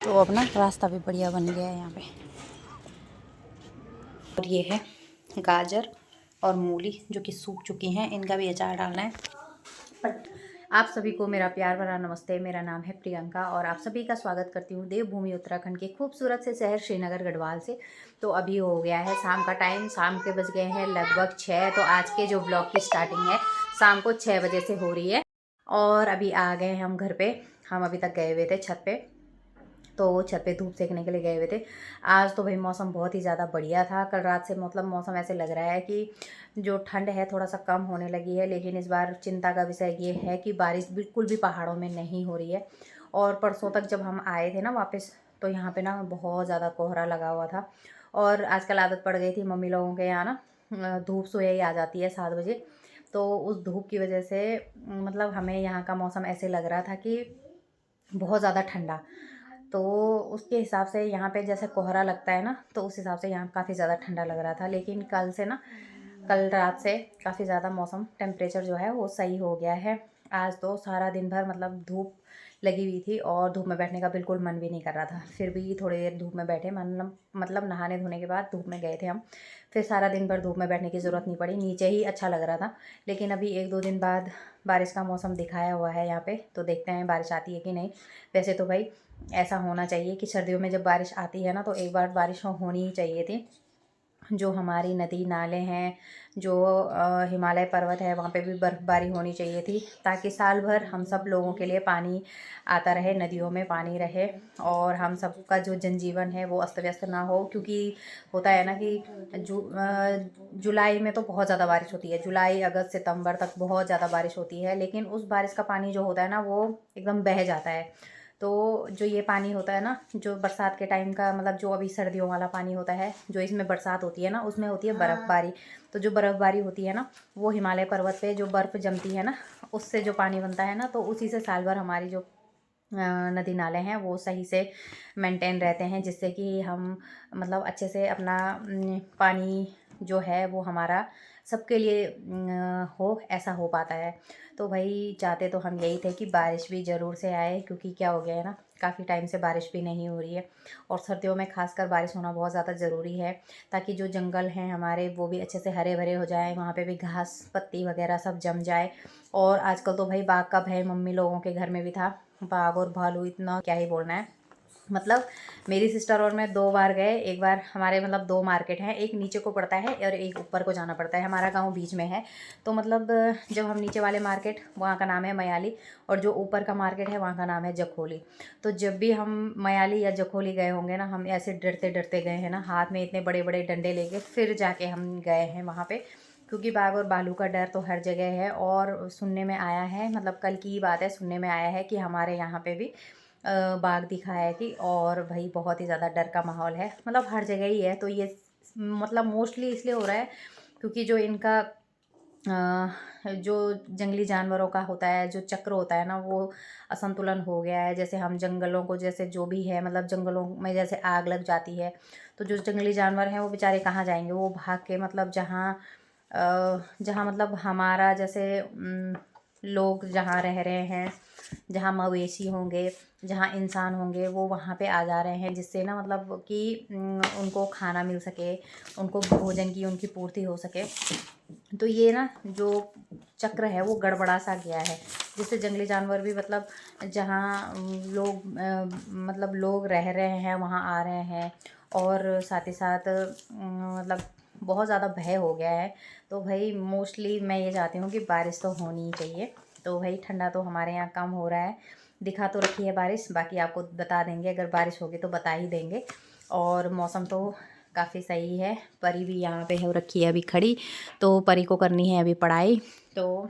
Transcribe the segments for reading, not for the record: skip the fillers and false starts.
तो अब ना रास्ता भी बढ़िया बन गया है यहाँ पे। और ये है गाजर और मूली जो कि सूख चुकी हैं, इनका भी अचार डालना है। बट आप सभी को मेरा प्यार भरा नमस्ते। मेरा नाम है प्रियंका और आप सभी का स्वागत करती हूँ देवभूमि उत्तराखंड के खूबसूरत से शहर श्रीनगर गढ़वाल से। तो अभी हो गया है शाम का टाइम, शाम के बज गए हैं लगभग 6। तो आज के जो ब्लॉग की स्टार्टिंग है शाम को 6 बजे से हो रही है और अभी आ गए हैं हम घर पे। हम अभी तक गए हुए थे छत पे, तो छत पे धूप सेकने के लिए गए हुए थे। आज तो भाई मौसम बहुत ही ज़्यादा बढ़िया था। कल रात से मतलब मौसम ऐसे लग रहा है कि जो ठंड है थोड़ा सा कम होने लगी है, लेकिन इस बार चिंता का विषय ये है कि बारिश बिल्कुल भी पहाड़ों में नहीं हो रही है। और परसों तक जब हम आए थे ना वापस, तो यहाँ पे ना बहुत ज़्यादा कोहरा लगा हुआ था। और आजकल आदत पड़ गई थी मम्मी लोगों के यहाँ ना धूप सोया ही आ जाती है 7 बजे। तो उस धूप की वजह से मतलब हमें यहाँ का मौसम ऐसे लग रहा था कि बहुत ज़्यादा ठंडा। तो उसके हिसाब से यहाँ पे जैसे कोहरा लगता है ना, तो उस हिसाब से यहाँ काफ़ी ज़्यादा ठंडा लग रहा था। लेकिन कल से ना, कल रात से काफ़ी ज़्यादा मौसम टेम्परेचर जो है वो सही हो गया है। आज तो सारा दिन भर मतलब धूप लगी हुई थी और धूप में बैठने का बिल्कुल मन भी नहीं कर रहा था। फिर भी थोड़ी देर धूप में बैठे, मतलब नहाने धोने के बाद धूप में गए थे हम। फिर सारा दिन भर धूप में बैठने की ज़रूरत नहीं पड़ी, नीचे ही अच्छा लग रहा था। लेकिन अभी 1-2 दिन बाद बारिश का मौसम दिखाया हुआ है यहाँ पे, तो देखते हैं बारिश आती है कि नहीं। वैसे तो भाई ऐसा होना चाहिए कि सर्दियों में जब बारिश आती है ना, तो एक बार बारिश होनी ही चाहिए थी। जो हमारी नदी नाले हैं, जो हिमालय पर्वत है, वहाँ पे भी बर्फ़बारी होनी चाहिए थी, ताकि साल भर हम सब लोगों के लिए पानी आता रहे, नदियों में पानी रहे और हम सबका जो जनजीवन है वो अस्त व्यस्त ना हो। क्योंकि होता है ना कि जुलाई में तो बहुत ज़्यादा बारिश होती है, जुलाई अगस्त सितंबर तक बहुत ज़्यादा बारिश होती है, लेकिन उस बारिश का पानी जो होता है ना वो एकदम बह जाता है। तो जो ये पानी होता है ना, जो बरसात के टाइम का, मतलब जो अभी सर्दियों वाला पानी होता है, जो इसमें बरसात होती है ना, उसमें होती है बर्फ़बारी। तो जो बर्फ़बारी होती है ना, वो हिमालय पर्वत पे जो बर्फ़ जमती है ना, उससे जो पानी बनता है ना, तो उसी से साल भर हमारी जो नदी नाले हैं वो सही से मेंटेन रहते हैं, जिससे कि हम मतलब अच्छे से अपना पानी जो है वो हमारा सबके लिए हो, ऐसा हो पाता है। तो भाई चाहते तो हम यही थे कि बारिश भी ज़रूर से आए, क्योंकि क्या हो गया है ना, काफ़ी टाइम से बारिश भी नहीं हो रही है। और सर्दियों में खासकर बारिश होना बहुत ज़्यादा ज़रूरी है, ताकि जो जंगल हैं हमारे वो भी अच्छे से हरे भरे हो जाए, वहाँ पे भी घास पत्ती वगैरह सब जम जाए। और आजकल तो भाई बाघ का भय मम्मी लोगों के घर में भी था। बाघ और भालू इतना क्या ही बोलना है। मतलब मेरी सिस्टर और मैं 2 बार गए। एक बार हमारे मतलब 2 मार्केट हैं, एक नीचे को पड़ता है और एक ऊपर को जाना पड़ता है। हमारा गांव बीच में है। तो मतलब जब हम नीचे वाले मार्केट, वहाँ का नाम है मयाली, और जो ऊपर का मार्केट है वहाँ का नाम है जखोली। तो जब भी हम मयाली या जखोली गए होंगे ना, हम ऐसे डरते डरते गए हैं ना, हाथ में इतने बड़े बड़े डंडे लेके फिर जाके हम गए हैं वहाँ पे। क्योंकि बाघ और भालू का डर तो हर जगह है। और सुनने में आया है, मतलब कल की बात है, सुनने में आया है कि हमारे यहाँ पे भी बाघ दिखा है कि, और भाई बहुत ही ज़्यादा डर का माहौल है, मतलब हर जगह ही है। तो ये मतलब मोस्टली इसलिए हो रहा है क्योंकि जो इनका जो जंगली जानवरों का होता है, जो चक्र होता है ना, वो असंतुलन हो गया है। जैसे हम जंगलों को, जैसे जो भी है, मतलब जंगलों में जैसे आग लग जाती है, तो जो जंगली जानवर हैं वो बेचारे कहाँ जाएंगे, वो भाग के मतलब जहाँ मतलब हमारा जैसे लोग जहाँ रह रहे हैं, जहाँ मवेशी होंगे, जहाँ इंसान होंगे, वो वहाँ पे आ जा रहे हैं, जिससे ना मतलब कि उनको खाना मिल सके, उनको भोजन की उनकी पूर्ति हो सके। तो ये ना जो चक्र है वो गड़बड़ा सा गया है, जिससे जंगली जानवर भी मतलब जहाँ लोग मतलब लोग रह रहे हैं वहाँ आ रहे हैं। और साथ ही साथ मतलब बहुत ज़्यादा भय हो गया है। तो भाई मोस्टली मैं ये चाहती हूँ कि बारिश तो होनी ही चाहिए। तो भाई ठंडा तो हमारे यहाँ कम हो रहा है, दिखा तो रखी है बारिश, बाकी आपको बता देंगे, अगर बारिश होगी तो बता ही देंगे। और मौसम तो काफ़ी सही है। परी भी यहाँ पे हो रखी है अभी खड़ी, तो परी को करनी है अभी पढ़ाई। तो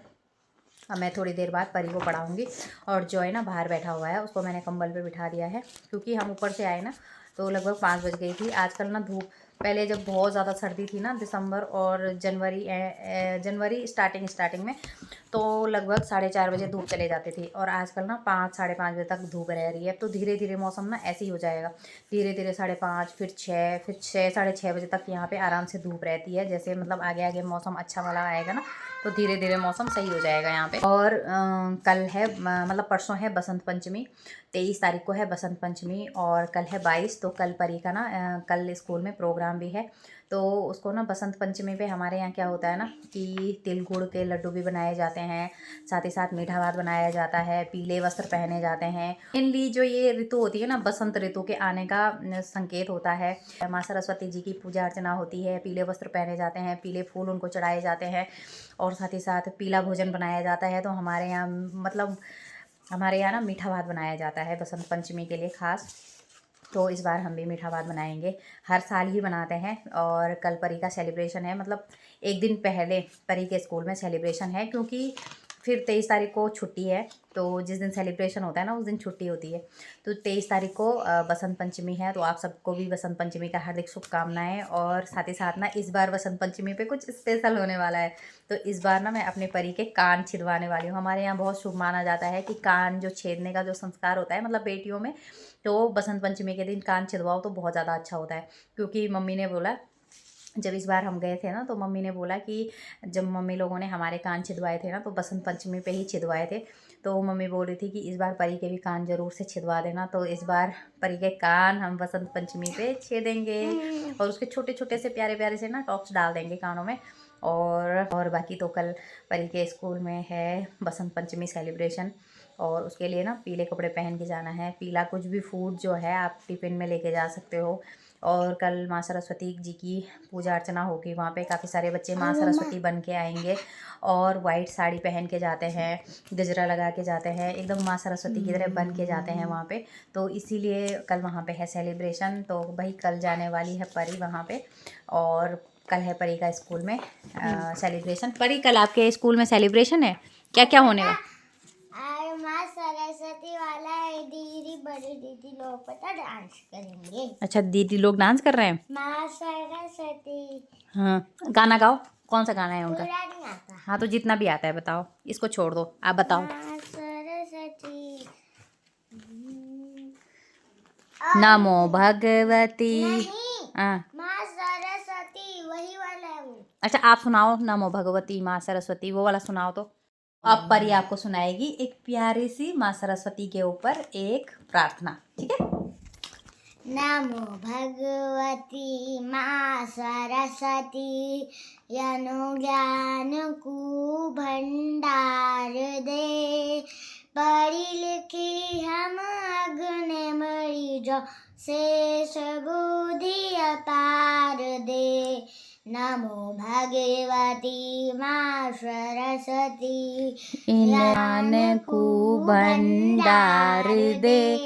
अब मैं थोड़ी देर बाद परी को पढ़ाऊँगी। और जो है ना बाहर बैठा हुआ है, उसको मैंने कंबल पे बिठा दिया है, क्योंकि हम ऊपर से आए ना, तो लगभग 5 बज गई थी। आजकल ना धूप, पहले जब बहुत ज़्यादा सर्दी थी ना दिसंबर और जनवरी स्टार्टिंग में, तो लगभग 4:30 बजे धूप चले जाती थी और आजकल ना 5 साढ़े 5 बजे तक धूप रह रही है। तो धीरे धीरे मौसम ना ऐसे ही हो जाएगा, धीरे धीरे 5:30 फिर 6 साढ़े 6 बजे तक यहाँ पे आराम से धूप रहती है। जैसे मतलब आगे आगे मौसम अच्छा वाला आएगा ना, तो धीरे धीरे मौसम सही हो जाएगा यहाँ पे। और कल है मतलब परसों है बसंत पंचमी, 23 तारीख को है बसंत पंचमी और कल है 22। तो कल परी का ना कल स्कूल में प्रोग्राम भी है। तो उसको ना बसंत पंचमी पे हमारे यहाँ क्या होता है ना कि तिल गुड़ के लड्डू भी बनाए जाते हैं, साथ ही साथ मीठा भात बनाया जाता है, पीले वस्त्र पहने जाते हैं। मेनली जो ये ऋतु होती है ना, बसंत ऋतु के आने का संकेत होता है। माँ सरस्वती जी की पूजा अर्चना होती है, पीले वस्त्र पहने जाते हैं, पीले फूल उनको चढ़ाए जाते हैं और साथ ही साथ पीला भोजन बनाया जाता है। तो हमारे यहाँ मतलब हमारे यहाँ ना मीठा भात बनाया जाता है बसंत पंचमी के लिए ख़ास। तो इस बार हम भी मीठा भात बनाएंगे, हर साल ही बनाते हैं। और कल परी का सेलिब्रेशन है, मतलब एक दिन पहले परी के स्कूल में सेलिब्रेशन है, क्योंकि फिर 23 तारीख को छुट्टी है। तो जिस दिन सेलिब्रेशन होता है ना उस दिन छुट्टी होती है। तो 23 तारीख को बसंत पंचमी है। तो आप सबको भी बसंत पंचमी का हार्दिक शुभकामनाएं। और साथ ही साथ ना इस बार बसंत पंचमी पे कुछ स्पेशल होने वाला है। तो इस बार ना मैं अपने परी के कान छिदवाने वाली हूँ। हमारे यहाँ बहुत शुभ माना जाता है कि कान जो छेदने का जो संस्कार होता है मतलब बेटियों में, तो बसंत पंचमी के दिन कान छिदवाओ तो बहुत ज़्यादा अच्छा होता है। क्योंकि मम्मी ने बोला, जब इस बार हम गए थे ना तो मम्मी ने बोला कि जब मम्मी लोगों ने हमारे कान छिदवाए थे ना तो बसंत पंचमी पे ही छिदवाए थे। तो मम्मी बोल रही थी कि इस बार परी के भी कान ज़रूर से छिदवा देना। तो इस बार परी के कान हम बसंत पंचमी पे छेदेंगे और उसके छोटे छोटे से प्यारे प्यारे से ना टॉप्स डाल देंगे कानों में। और बाकी तो कल परी के स्कूल में है बसंत पंचमी सेलिब्रेशन और उसके लिए ना पीले कपड़े पहन के जाना है। पीला कुछ भी फूड जो है आप टिफ़िन में लेके जा सकते हो। और कल माँ सरस्वती जी की पूजा अर्चना होगी वहाँ पे। काफ़ी सारे बच्चे माँ सरस्वती बन के आएंगे और वाइट साड़ी पहन के जाते हैं, गजरा लगा के जाते हैं, एकदम माँ सरस्वती की तरह बन के जाते हैं वहाँ पे। तो इसीलिए कल वहाँ पे है सेलिब्रेशन। तो भाई कल जाने वाली है परी वहाँ पे और कल है परी का स्कूल में सेलिब्रेशन। परी कल आपके स्कूल में सेलिब्रेशन है, क्या क्या होने वाला? माँ सरस्वती वाला है, दीदी बड़ी दीदी लोग पता डांस करेंगे। अच्छा, दीदी लोग डांस कर रहे हैं। माँ सरस्वती। हाँ, गाना गाओ, कौन सा गाना है उनका? पूरा नहीं आता। हाँ, तो जितना भी आता है बताओ, इसको छोड़ दो, आप बताओ। माँ सरस्वती नमो भगवती। नहीं, हाँ, माँ सरस्वती वही वाला है वो। अच्छा आप सुनाओ, नमो भगवती माँ सरस्वती वो वाला सुनाओ। तो अब परी आपको सुनाएगी एक प्यारी सी माँ सरस्वती के ऊपर एक प्रार्थना, ठीक है? नमो भगवती माँ सरस्वती, यनो ज्ञान को भंडार दे, पढ़ी लिखी हम अग्नि मरी जो, शेष बुद्धि अपार दे। नमो भगवती माँ सरस्वती, ज्ञान को भंडार दे,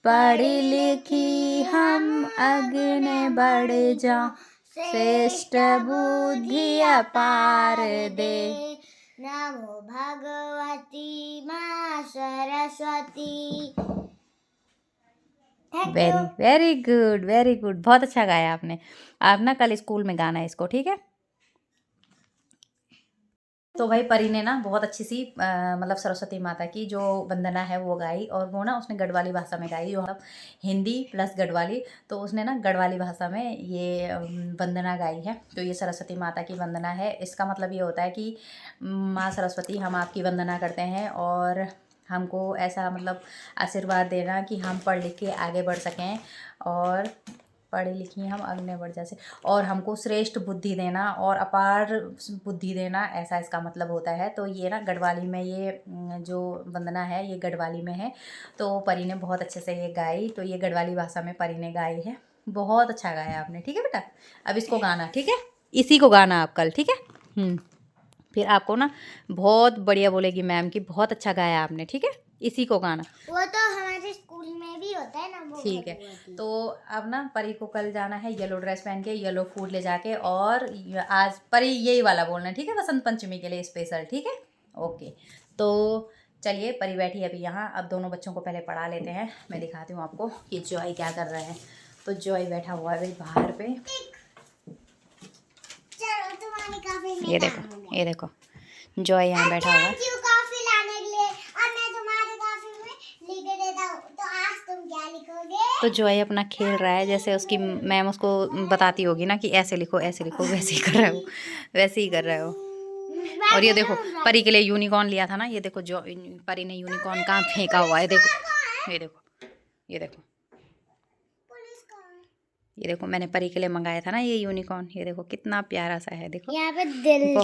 पढ़ी लिखी हम अग्नि बढ़ जाओ, श्रेष्ठ बुद्धि अपार दे। नमो भगवती माँ Saraswati. Very good, very good, बहुत अच्छा गाया आपने। आप ना कल स्कूल में गाना है इसको, ठीक है? तो भाई परी ने ना बहुत अच्छी सी मतलब सरस्वती माता की जो वंदना है वो गाई और वो ना उसने गढ़वाली भाषा में गाई, जो मतलब हिंदी प्लस गढ़वाली। तो उसने ना गढ़वाली भाषा में ये वंदना गाई है। तो ये सरस्वती माता की वंदना है। इसका मतलब ये होता है कि माँ सरस्वती हम आपकी वंदना करते हैं और हमको ऐसा मतलब आशीर्वाद देना कि हम पढ़ लिख के आगे बढ़ सकें और पढ़ी लिखी हम अग्नि बढ़ जैसे, और हमको श्रेष्ठ बुद्धि देना और अपार बुद्धि देना, ऐसा इसका मतलब होता है। तो ये ना गढ़वाली में ये जो वंदना है ये गढ़वाली में है। तो परी ने बहुत अच्छे से ये गाई। तो ये गढ़वाली भाषा में परी ने गाई है। बहुत अच्छा गाया आपने, ठीक है बेटा? अब इसको गाना, ठीक है? इसी को गाना आप कल, ठीक है? फिर आपको ना बहुत बढ़िया बोलेगी मैम कि बहुत अच्छा गाया आपने, ठीक है? इसी को गाना। वो तो हमारे स्कूल में भी होता है ना वो। ठीक है। तो अब ना परी को कल जाना है येलो ड्रेस पहन के, येलो फूड ले जाके, और आज परी यही वाला बोलना है, ठीक है? बसंत पंचमी के लिए स्पेशल, ठीक है? ओके। तो चलिए परी बैठी है अभी यहाँ। अब दोनों बच्चों को पहले पढ़ा लेते हैं। मैं दिखाती हूँ आपको कि जॉय क्या कर रहे हैं। तो जॉय बैठा हुआ है भाई बाहर पे। चलो तुम्हारी कॉफी में ये देखो जॉय यहाँ बैठा हुआ है। थैंक यू कॉफी लाने के लिए। और मैं तुम्हारी कॉफी में लिख देता हूँ। तो आज तुम क्या लिखोगे? तो जॉय अपना खेल रहा है, जैसे उसकी मैम उसको बताती होगी ना कि ऐसे लिखो ऐसे लिखो, वैसे ही कर रहा है वो, वैसे ही कर रहा है वो। और ये देखो परी के लिए यूनिकॉर्न लिया था ना, ये देखो जो परी ने यूनिकॉर्न कहाँ फेंका हुआ है, देखो ये देखो ये देखो पुलिस कौन है? ये देखो मैंने परी के लिए मंगाया था ना ये यूनिकॉर्न, ये देखो कितना प्यारा सा है। देखो यहाँ पे दिल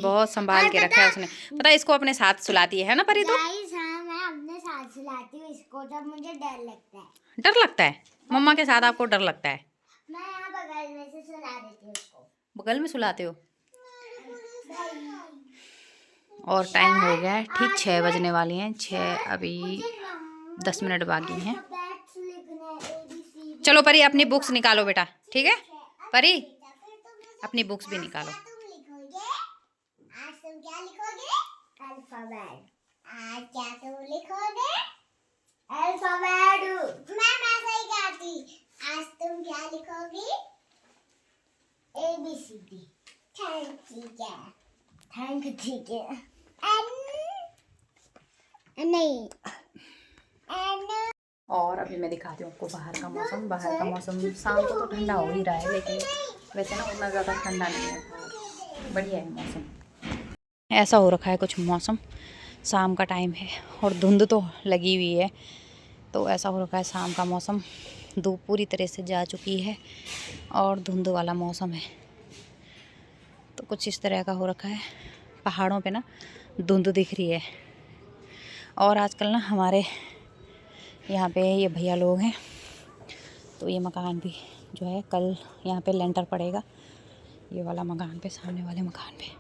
बहुत संभाल के रखा है उसने। पता है इसको अपने साथ सुलाती है ना परी तो। गाइस हाँ मैं अपने साथ सुलाती हूँ इसको जब मुझे डर लगता है। डर लगता है मम्मा के साथ आपको डर लगता है? मैं यहाँ बगल में से सुला देती हूँ उसको। बगल में सुलाते हो? और टाइम हो गया है ठीक 6 बजने वाली हैं, 6 अभी 10 मिनट बाकी हैं। चलो परी अपनी बुक्स निकालो बेटा, ठीक है परी अपनी बुक्स भी निकालो। आज तुम क्या लिखोगे? अल्फाबेट। आज क्या तुम लिखोगे? अल्फाबेट। मैं सही कहती। आज तुम क्या लिखोगी? ABCD। थैंक ठीक है। थैंक ठीक है। नहीं और अभी मैं दिखाती हूँ आपको बाहर का मौसम। बाहर का मौसम शाम को तो ठंडा हो ही रहा है, लेकिन वैसे ना उतना ज़्यादा ठंडा नहीं है, बढ़िया है मौसम। ऐसा हो रखा है कुछ मौसम, शाम का टाइम है और धुंध तो लगी हुई है, तो ऐसा हो रखा है शाम का मौसम। धूप पूरी तरह से जा चुकी है और धुंध वाला मौसम है, तो कुछ इस तरह का हो रखा है। पहाड़ों पे ना धुंध दिख रही है। और आजकल ना हमारे यहाँ पे ये भैया लोग हैं, तो ये मकान भी जो है कल यहाँ पे लेंटर पड़ेगा, ये वाला मकान पे, सामने वाले मकान पे।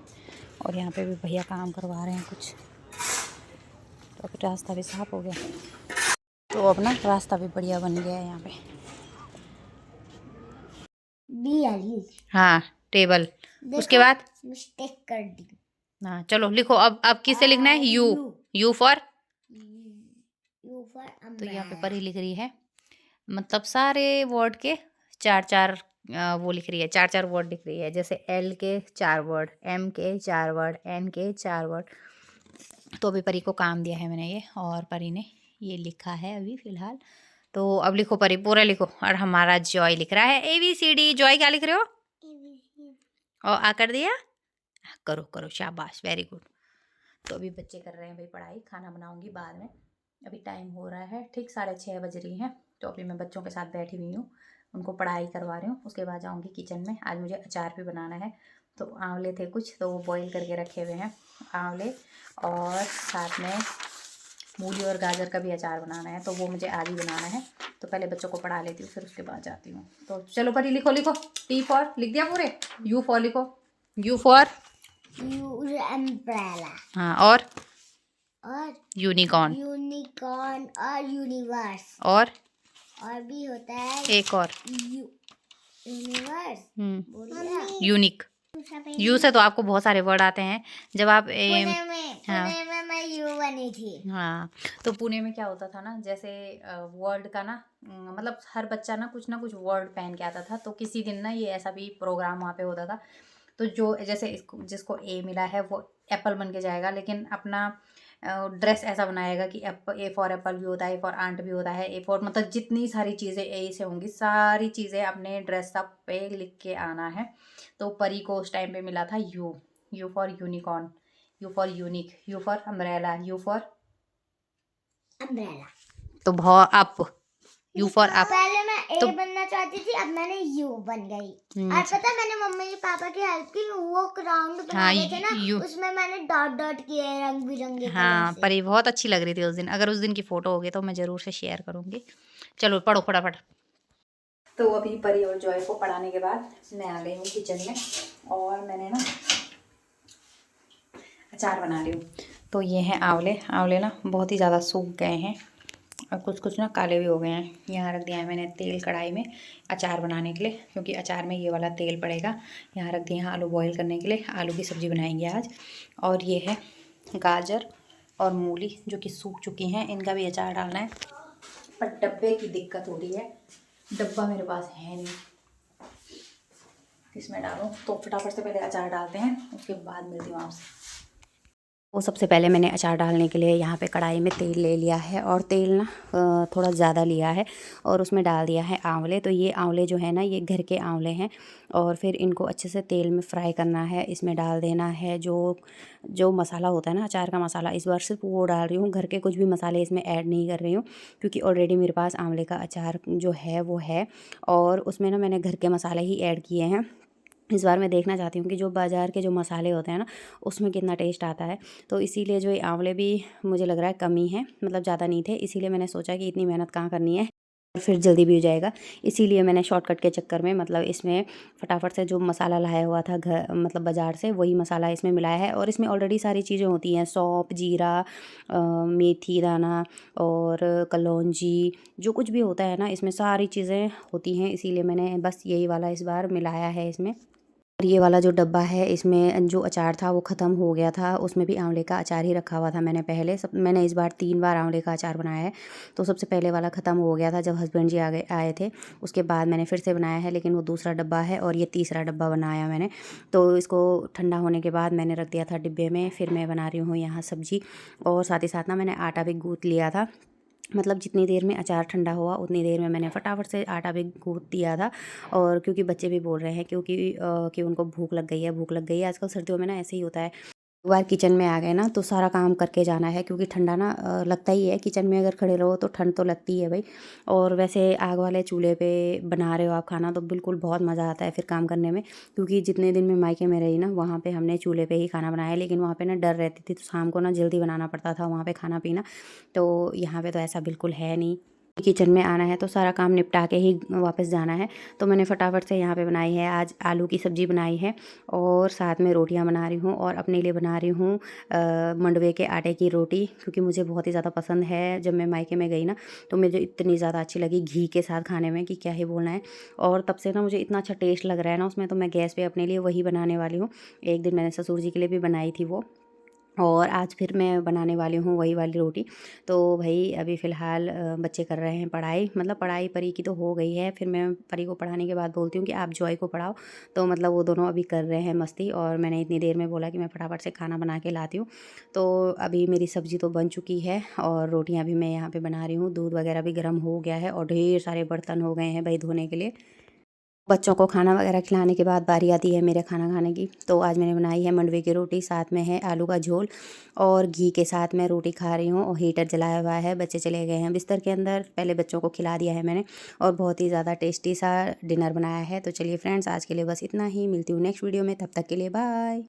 और यहाँ पे भी भैया काम करवा रहे हैं कुछ, तो अभी रास्ता भी साफ हो गया, तो अब ना रास्ता भी बढ़िया बन गया है यहाँ पे। हाँ टेबल, उसके बाद मिस्टेक कर दी। हाँ चलो लिखो अब किससे लिखना है? यू फॉर तो यहाँ पे परी लिख रही है, मतलब सारे वर्ड के 4-4 वो लिख रही है, 4-4 वर्ड लिख रही है। जैसे L के 4 वर्ड, M के 4 वर्ड, N के 4 वर्ड। तो अभी परी को काम दिया है मैंने ये, और परी ने ये लिखा है अभी फ़िलहाल। तो अब लिखो परी, पूरा लिखो। और हमारा जॉय लिख रहा है ABCD। जॉय क्या लिख रहे हो? और आ कर दिया? करो करो, शाबाश, वेरी गुड। तो अभी बच्चे कर रहे हैं भाई पढ़ाई, खाना बनाऊंगी बाद में। अभी टाइम हो रहा है ठीक 6:30 बज रही हैं, तो अभी मैं बच्चों के साथ बैठी हुई हूँ, उनको पढ़ाई करवा रही हूँ। उसके बाद जाऊँगी किचन में। आज मुझे अचार भी बनाना है, तो आंवले थे कुछ, तो वो बॉईल करके रखे हुए हैं आंवले, और साथ में मूली और गाजर का भी अचार बनाना है, तो वो मुझे आज ही बनाना है। तो पहले बच्चों को पढ़ा लेती हूँ, फिर उसके बाद जाती हूँ। तो चलो परी लिखो लिखो। T फॉर लिख दिया पूरे? U फॉर लिखो। U for umbrella. हाँ, और यूनिकॉर्न और यूनिवर्स। और भी होता है एक और यूनिवर्स। यूनिक। यू से तो आपको बहुत सारे वर्ड आते हैं। जब आप पुणे में मैं यू बनी थी। हाँ, तो पुणे में क्या होता था ना, जैसे वर्ड का ना मतलब हर बच्चा ना कुछ वर्ड पहन के आता था। तो किसी दिन ना ये ऐसा भी प्रोग्राम वहाँ पे होता था, तो जो जैसे जिसको ए मिला है वो एप्पल बन के जाएगा, लेकिन अपना ड्रेस ऐसा बनाएगा कि ए फॉर एप्पल भी होता है, ए फॉर आंट भी होता है, ए फॉर मतलब जितनी सारी चीज़ें ए से होंगी, सारी चीज़ें अपने ड्रेस पे लिख के आना है। तो परी को उस टाइम पे मिला था you for unicorn, you for unique, you for umbrella, you for umbrella. तो बहुत अप, यू फॉर अप। पहले मैं ए बनना चाहती थी, अब मैंने यू बन गई। और पता है मैंने मम्मी पापा की हेल्प की, वो राउंड बना रहे थे ना, उसमें मैंने डॉट डॉट किए रंग बिरंगे हाँ, पर ये बहुत अच्छी लग रही थी उस दिन। अगर उस दिन की फ़ोटो होगी तो मैं ज़रूर से शेयर करूँगी। चलो पढ़ो फटाफट। तो अभी परी और जॉय को पढ़ाने के बाद मैं आ गई हूँ किचन में, और मैंने ना अचार बना रही हूँ। तो ये हैं आंवले ना बहुत ही ज़्यादा सूख गए हैं, और कुछ ना काले भी हो गए हैं। यहाँ रख दिया है मैंने तेल कढ़ाई में अचार बनाने के लिए, क्योंकि अचार में ये वाला तेल पड़ेगा। यहाँ रख दिए हैं आलू बॉईल करने के लिए, आलू की सब्ज़ी बनाएंगे आज। और ये है गाजर और मूली जो कि सूख चुकी हैं, इनका भी अचार डालना है, पर डब्बे की दिक्कत हो रही है। डब्बा मेरे पास है नहीं, इसमें डालूं तो फटाफट से पहले अचार डालते हैं, उसके बाद मिलती हूँ आपसे। वो सबसे पहले मैंने अचार डालने के लिए यहाँ पे कढ़ाई में तेल ले लिया है, और तेल ना थोड़ा ज़्यादा लिया है, और उसमें डाल दिया है आंवले। तो ये आंवले जो है ना, ये घर के आंवले हैं, और फिर इनको अच्छे से तेल में फ्राई करना है। इसमें डाल देना है जो जो मसाला होता है ना, अचार का मसाला, इस बार सिर्फ वो डाल रही हूँ, घर के कुछ भी मसाले इसमें ऐड नहीं कर रही हूँ, क्योंकि ऑलरेडी मेरे पास आंवले का अचार जो है वो है, और उसमें ना मैंने घर के मसाले ही ऐड किए हैं। इस बार मैं देखना चाहती हूँ कि जो बाज़ार के जो मसाले होते हैं ना, उसमें कितना टेस्ट आता है। तो इसीलिए जो ये आंवले भी मुझे लग रहा है कम ही है, मतलब ज़्यादा नहीं थे, इसीलिए मैंने सोचा कि इतनी मेहनत कहाँ करनी है, और फिर जल्दी भी हो जाएगा। इसीलिए मैंने शॉर्टकट के चक्कर में, मतलब इसमें फटाफट से जो मसाला लाया हुआ था घर, मतलब बाज़ार से, वही मसाला इसमें मिलाया है। और इसमें ऑलरेडी सारी चीज़ें होती हैं, सौंफ, जीरा, मेथी दाना और कलौंजी, जो कुछ भी होता है ना, इसमें सारी चीज़ें होती हैं। इसीलिए मैंने बस यही वाला इस बार मिलाया है इसमें। और ये वाला जो डब्बा है, इसमें जो अचार था वो ख़त्म हो गया था, उसमें भी आंवले का अचार ही रखा हुआ था मैंने पहले। मैंने इस बार 3 बार आंवले का अचार बनाया है। तो सबसे पहले वाला ख़त्म हो गया था जब हस्बैंड जी आए थे, उसके बाद मैंने फिर से बनाया है, लेकिन वो दूसरा डब्बा है, और ये तीसरा डब्बा बनाया मैंने। तो इसको ठंडा होने के बाद मैंने रख दिया था डिब्बे में। फिर मैं बना रही हूँ यहाँ सब्ज़ी, और साथ ही साथ ना मैंने आटा भी गूँथ लिया था। मतलब जितनी देर में अचार ठंडा हुआ, उतनी देर में मैंने फटाफट से आटा भी गूँथ दिया था। और क्योंकि बच्चे भी बोल रहे हैं, क्योंकि कि उनको भूख लग गई है, भूख लग गई है। आजकल सर्दियों में ना ऐसे ही होता है, एक बार किचन में आ गए ना तो सारा काम करके जाना है, क्योंकि ठंडा ना लगता ही है। किचन में अगर खड़े रहो तो ठंड तो लगती है भाई। और वैसे आग वाले चूल्हे पे बना रहे हो आप खाना, तो बिल्कुल बहुत मज़ा आता है फिर काम करने में। क्योंकि जितने दिन मैं मायके में रही ना, वहाँ पे हमने चूल्हे पे ही खाना बनाया, लेकिन वहाँ पे ना डर रहती थी, तो शाम को ना जल्दी बनाना पड़ता था वहाँ पे खाना पीना। तो यहाँ पे तो ऐसा बिल्कुल है नहीं, किचन में आना है तो सारा काम निपटा के ही वापस जाना है। तो मैंने फटाफट से यहाँ पे बनाई है, आज आलू की सब्ज़ी बनाई है, और साथ में रोटियाँ बना रही हूँ, और अपने लिए बना रही हूँ मंडवे के आटे की रोटी, क्योंकि मुझे बहुत ही ज़्यादा पसंद है। जब मैं मायके में गई ना, तो मुझे इतनी ज़्यादा अच्छी लगी घी के साथ खाने में कि क्या ही बोलना है। और तब से ना मुझे इतना अच्छा टेस्ट लग रहा है ना उसमें, तो मैं गैस पे अपने लिए वही बनाने वाली हूँ। एक दिन मैंने ससुर जी के लिए भी बनाई थी वो, और आज फिर मैं बनाने वाली हूँ वही वाली रोटी। तो भाई अभी फ़िलहाल बच्चे कर रहे हैं पढ़ाई, मतलब पढ़ाई परी की तो हो गई है। फिर मैं परी को पढ़ाने के बाद बोलती हूँ कि आप जॉय को पढ़ाओ, तो मतलब वो दोनों अभी कर रहे हैं मस्ती। और मैंने इतनी देर में बोला कि मैं फटाफट से खाना बना के लाती हूँ। तो अभी मेरी सब्ज़ी तो बन चुकी है, और रोटियाँ भी मैं यहाँ पे बना रही हूँ। दूध वगैरह भी गर्म हो गया है, और ढेर सारे बर्तन हो गए हैं भाई धोने के लिए। बच्चों को खाना वगैरह खिलाने के बाद बारी आती है मेरे खाना खाने की। तो आज मैंने बनाई है मंडवे की रोटी, साथ में है आलू का झोल, और घी के साथ मैं रोटी खा रही हूँ। और हीटर जलाया हुआ है, बच्चे चले गए हैं बिस्तर के अंदर, पहले बच्चों को खिला दिया है मैंने, और बहुत ही ज़्यादा टेस्टी सा डिनर बनाया है। तो चलिए फ्रेंड्स, आज के लिए बस इतना ही, मिलती हूँ नेक्स्ट वीडियो में, तब तक के लिए बाय।